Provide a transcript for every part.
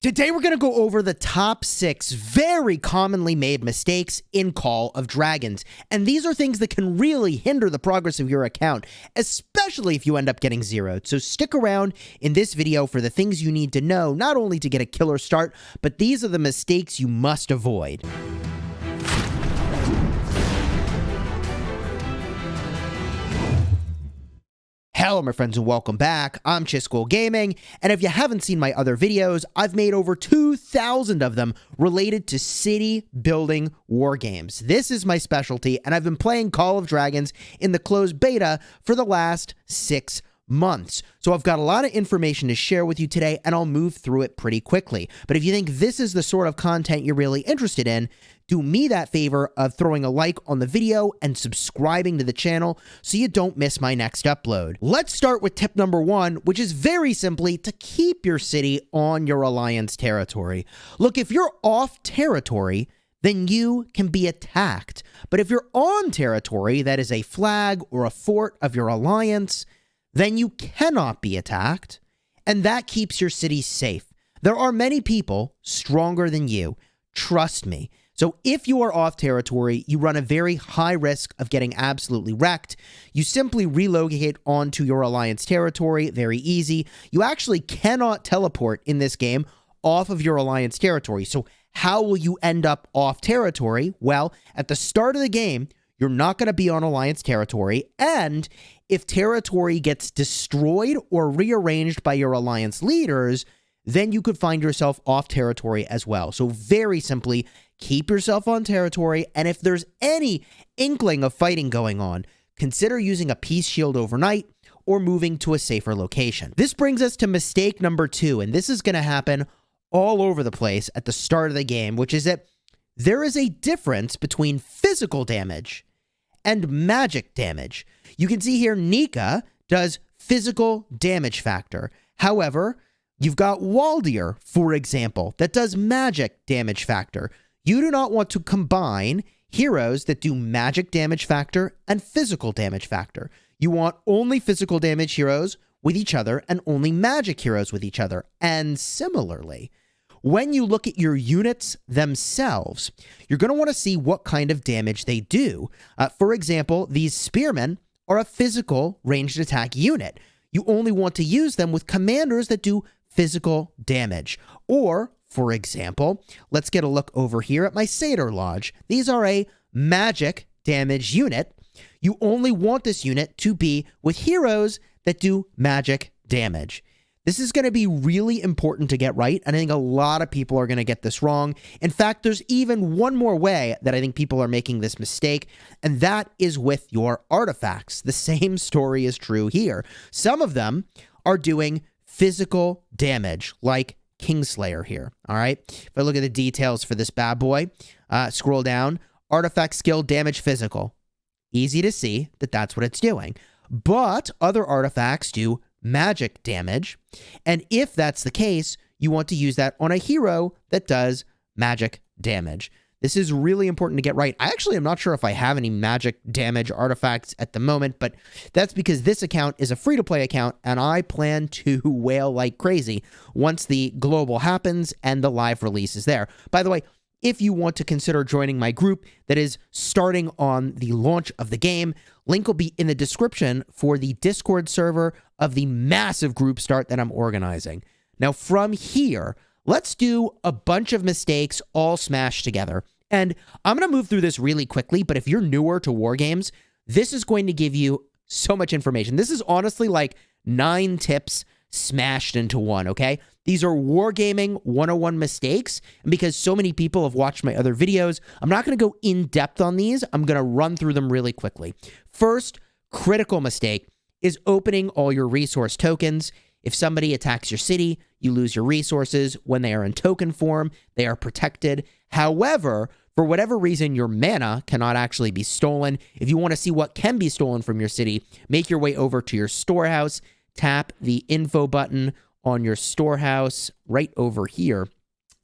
Today we're going to go over the top 6 very commonly made mistakes in Call of Dragons, and these are things that can really hinder the progress of your account, especially if you end up getting zeroed. So stick around in this video for the things you need to know, not only to get a killer start, but these are the mistakes you must avoid. Hello my friends and welcome back. I'm Chisgule Gaming, and if you haven't seen my other videos, I've made over 2,000 of them related to city building war games. This is my specialty, and I've been playing Call of Dragons in the closed beta for the last 6 months. So I've got a lot of information to share with you today, and I'll move through it pretty quickly. But if you think this is the sort of content you're really interested in, do me that favor of throwing a like on the video and subscribing to the channel so you don't miss my next upload. Let's start with tip number 1, which is very simply to keep your city on your alliance territory. Look, if you're off territory, then you can be attacked. But if you're on territory that is a flag or a fort of your alliance, then you cannot be attacked, and that keeps your city safe. There are many people stronger than you. Trust me. So if you are off territory, you run a very high risk of getting absolutely wrecked. You simply relocate onto your alliance territory, very easy. You actually cannot teleport in this game off of your alliance territory. So how will you end up off territory? Well, at the start of the game, you're not going to be on alliance territory, and if territory gets destroyed or rearranged by your alliance leaders, then you could find yourself off territory as well. So very simply, keep yourself on territory, and if there's any inkling of fighting going on, consider using a peace shield overnight or moving to a safer location. This brings us to mistake number 2, and this is going to happen all over the place at the start of the game, which is that there is a difference between physical damage and magic damage. You can see here Nika does physical damage factor. However, you've got Waldir, for example, that does magic damage factor. You do not want to combine heroes that do magic damage factor and physical damage factor. You want only physical damage heroes with each other and only magic heroes with each other. And similarly, when you look at your units themselves, you're going to want to see what kind of damage they do. For example, these spearmen are a physical ranged attack unit. You only want to use them with commanders that do physical damage. Or, for example, let's get a look over here at my Satyr Lodge. These are a magic damage unit. You only want this unit to be with heroes that do magic damage. This is going to be really important to get right, and I think a lot of people are going to get this wrong. In fact, there's even one more way that I think people are making this mistake, and that is with your artifacts. The same story is true here. Some of them are doing physical damage, like Kingslayer here, all right? If I look at the details for this bad boy, scroll down, artifact skill damage physical. Easy to see that that's what it's doing. But other artifacts do magic damage, and if that's the case, you want to use that on a hero that does magic damage. This is really important to get right. I actually am not sure if I have any magic damage artifacts at the moment, but that's because this account is a free-to-play account, and I plan to whale like crazy once the global happens and the live release is there. By the way, if you want to consider joining my group that is starting on the launch of the game, link will be in the description for the Discord server of the massive group start that I'm organizing. Now from here, let's do a bunch of mistakes all smashed together. And I'm going to move through this really quickly, but if you're newer to war games, this is going to give you so much information. This is honestly like 9 tips smashed into one, okay? These are Wargaming 101 mistakes, and because so many people have watched my other videos, I'm not going to go in depth on these. I'm going to run through them really quickly. First, critical mistake is opening all your resource tokens. If somebody attacks your city, you lose your resources. When they are in token form, they are protected. However, for whatever reason, your mana cannot actually be stolen. If you want to see what can be stolen from your city, make your way over to your storehouse, tap the info button on your storehouse right over here.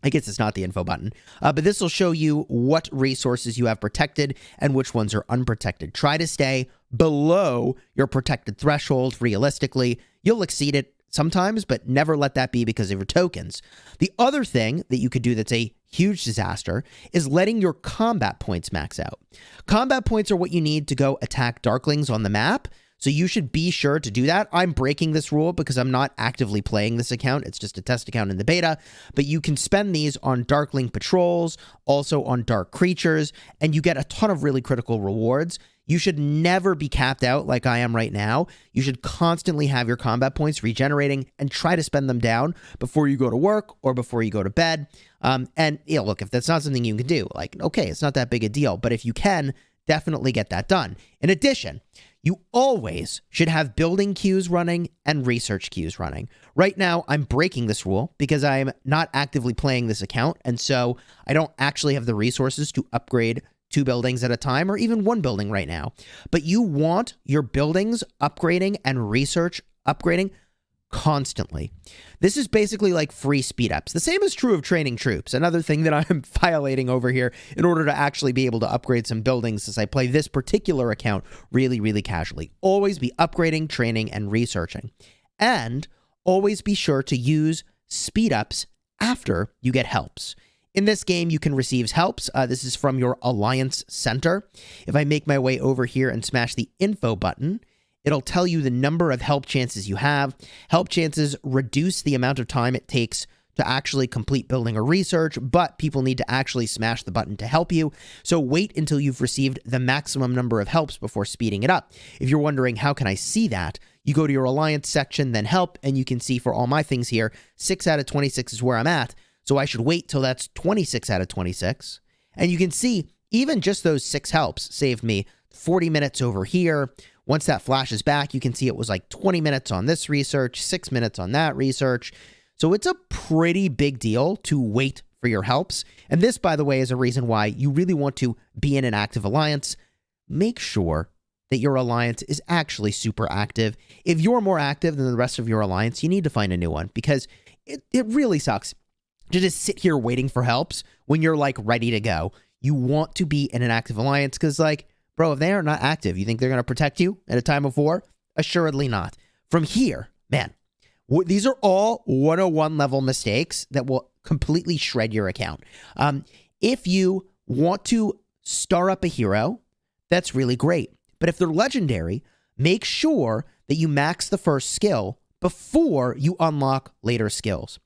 I guess it's not the info button, but this will show you what resources you have protected and which ones are unprotected. Try to stay below your protected threshold realistically. You'll exceed it sometimes, but never let that be because of your tokens. The other thing that you could do that's a huge disaster is letting your combat points max out. Combat points are what you need to go attack Darklings on the map, so you should be sure to do that. I'm breaking this rule because I'm not actively playing this account. It's just a test account in the beta, but you can spend these on Darkling patrols, also on dark creatures, and you get a ton of really critical rewards. You should never be capped out like I am right now. You should constantly have your combat points regenerating and try to spend them down before you go to work or before you go to bed. And look, if that's not something you can do, like, okay, it's not that big a deal, but if you can, definitely get that done. In addition, you always should have building queues running and research queues running. Right now, I'm breaking this rule because I'm not actively playing this account, and so I don't actually have the resources to upgrade 2 buildings at a time or even 1 building right now. But you want your buildings upgrading and research upgrading constantly. This is basically like free speed ups. The same is true of training troops. Another thing that I'm violating over here in order to actually be able to upgrade some buildings as I play this particular account really, really casually. Always be upgrading, training, and researching. And always be sure to use speed ups after you get helps. In this game, you can receive helps. This is from your Alliance Center. If I make my way over here and smash the info button, it'll tell you the number of help chances you have. Help chances reduce the amount of time it takes to actually complete building or research, but people need to actually smash the button to help you. So wait until you've received the maximum number of helps before speeding it up. If you're wondering, how can I see that? You go to your Alliance section, then help, and you can see for all my things here, 6 out of 26 is where I'm at. So I should wait till that's 26 out of 26. And you can see even just those 6 helps saved me 40 minutes over here. Once that flashes back, you can see it was like 20 minutes on this research, 6 minutes on that research. So it's a pretty big deal to wait for your helps. And this, by the way, is a reason why you really want to be in an active alliance. Make sure that your alliance is actually super active. If you're more active than the rest of your alliance, you need to find a new one because it really sucks to just sit here waiting for helps when you're like ready to go. You want to be in an active alliance because, like, bro, if they are not active, you think they're going to protect you at a time of war? Assuredly not. From here, man, these are all 101 level mistakes that will completely shred your account. If you want to star up a hero, that's really great. But if they're legendary, make sure that you max the first skill before you unlock later skills.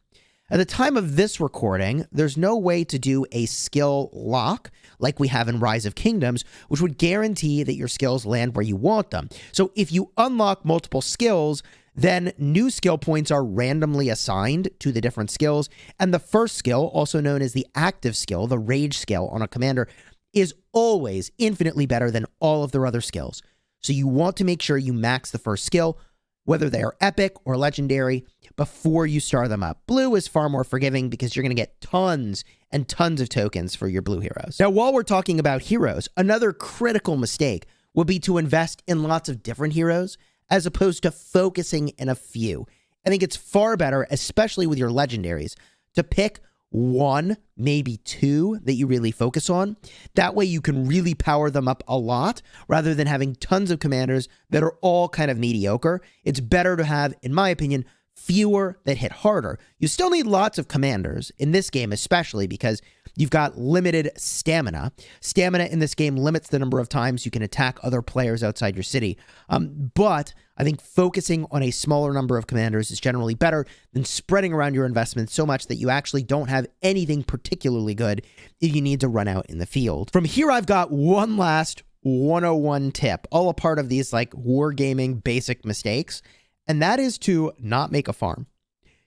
At the time of this recording, there's no way to do a skill lock like we have in Rise of Kingdoms, which would guarantee that your skills land where you want them. So if you unlock multiple skills, then new skill points are randomly assigned to the different skills. And the first skill, also known as the active skill, the rage skill on a commander, is always infinitely better than all of their other skills. So you want to make sure you max the first skill, whether they are epic or legendary, before you star them up. Blue is far more forgiving because you're going to get tons and tons of tokens for your blue heroes. Now, while we're talking about heroes, another critical mistake would be to invest in lots of different heroes as opposed to focusing in a few. I think it's far better, especially with your legendaries, to pick 1, maybe 2 that you really focus on. That way you can really power them up a lot rather than having tons of commanders that are all kind of mediocre. It's better to have, in my opinion, fewer that hit harder. You still need lots of commanders in this game, especially because you've got limited stamina. Stamina in this game limits the number of times you can attack other players outside your city. But I think focusing on a smaller number of commanders is generally better than spreading around your investments so much that you actually don't have anything particularly good if you need to run out in the field. From here, I've got one last 101 tip, all a part of these like wargaming basic mistakes. And that is to not make a farm.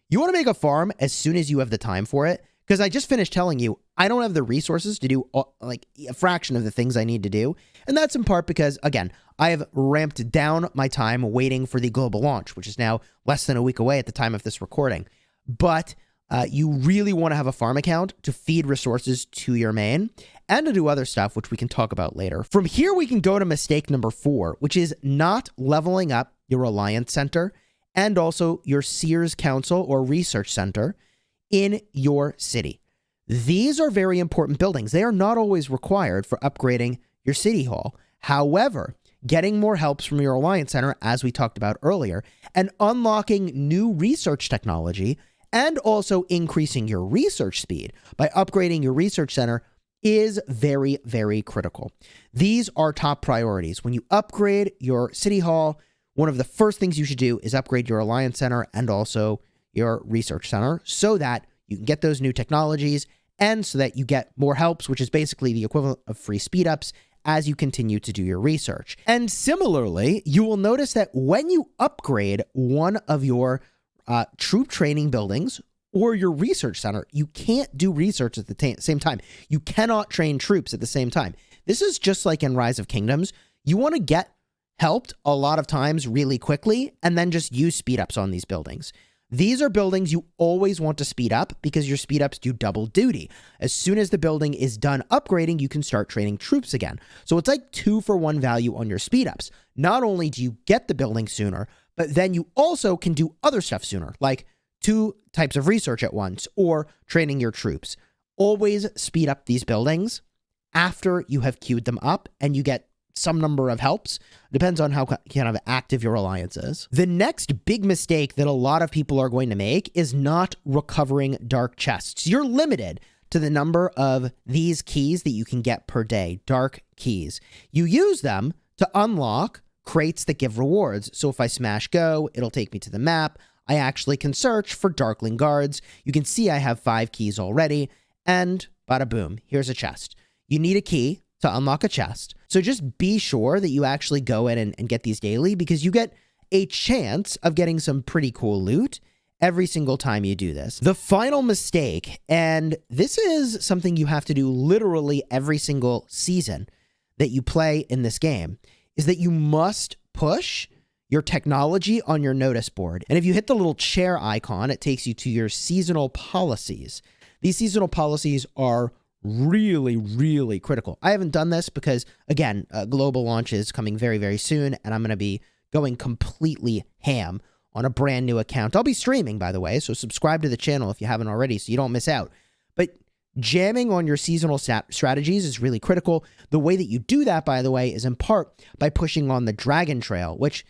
You want to make a farm as soon as you have the time for it, because I just finished telling you I don't have the resources to do like a fraction of the things I need to do. And that's in part because, again, I have ramped down my time waiting for the global launch, which is now less than a week away at the time of this recording. But you really want to have a farm account to feed resources to your main and to do other stuff, which we can talk about later. From here, we can go to mistake number 4, which is not leveling up your Alliance Center and also your Seers Council or Research Center in your city. These are very important buildings. They are not always required for upgrading your city hall. However, getting more helps from your Alliance Center, as we talked about earlier, and unlocking new research technology, and also increasing your research speed by upgrading your research center is very, very critical. These are top priorities. When you upgrade your City Hall, one of the first things you should do is upgrade your Alliance Center and also your Research Center so that you can get those new technologies and so that you get more helps, which is basically the equivalent of free speed ups as you continue to do your research. And similarly, you will notice that when you upgrade one of your troop training buildings or your research center, you can't do research at the same time. You cannot train troops at the same time. This is just like in Rise of Kingdoms. You want to get helped a lot of times really quickly and then just use speed ups on these buildings. These are buildings you always want to speed up because your speed ups do double duty. As soon as the building is done upgrading, you can start training troops again. So it's like 2-for-1 value on your speed ups. Not only do you get the building sooner, but then you also can do other stuff sooner, like 2 types of research at once or training your troops. Always speed up these buildings after you have queued them up and you get some number of helps. Depends on how kind of active your alliance is. The next big mistake that a lot of people are going to make is not recovering dark chests. You're limited to the number of these keys that you can get per day, dark keys. You use them to unlock crates that give rewards. So if I smash go, it'll take me to the map. I actually can search for Darkling Guards. You can see I have 5 keys already, and bada boom, here's a chest. You need a key to unlock a chest. So just be sure that you actually go in and get these daily because you get a chance of getting some pretty cool loot every single time you do this. The final mistake, and this is something you have to do literally every single season that you play in this game, is that you must push your technology on your notice board. And if you hit the little chair icon, it takes you to your seasonal policies. These seasonal policies are really, really critical. I haven't done this because, again, global launch is coming very, very soon, and I'm going to be going completely ham on a brand new account. I'll be streaming, by the way, so subscribe to the channel if you haven't already so you don't miss out. But jamming on your seasonal strategies is really critical. The way that you do that, by the way, is in part by pushing on the Dragon Trail, which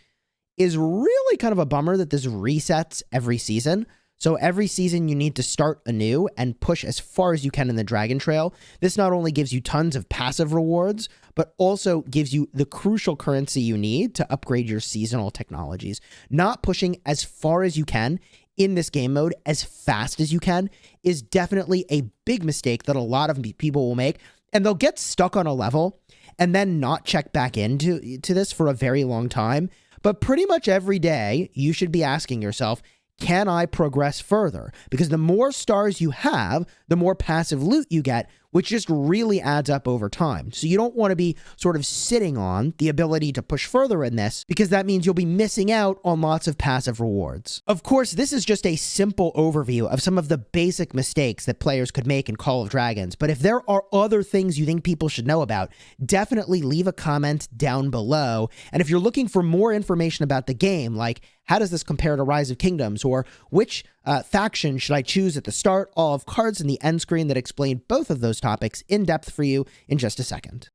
is really kind of a bummer that this resets every season. So every season you need to start anew and push as far as you can in the Dragon Trail. This not only gives you tons of passive rewards, but also gives you the crucial currency you need to upgrade your seasonal technologies. Not pushing as far as you can in this game mode as fast as you can is definitely a big mistake that a lot of people will make, and they'll get stuck on a level and then not check back into this for a very long time. But pretty much every day you should be asking yourself, can I progress further? Because the more stars you have, the more passive loot you get, which just really adds up over time. So you don't want to be sort of sitting on the ability to push further in this, because that means you'll be missing out on lots of passive rewards. Of course, this is just a simple overview of some of the basic mistakes that players could make in Call of Dragons. But if there are other things you think people should know about, definitely leave a comment down below. And if you're looking for more information about the game, like how does this compare to Rise of Kingdoms, or which faction should I choose at the start, I'll have cards in the end screen that explain both of those topics in depth for you in just a second.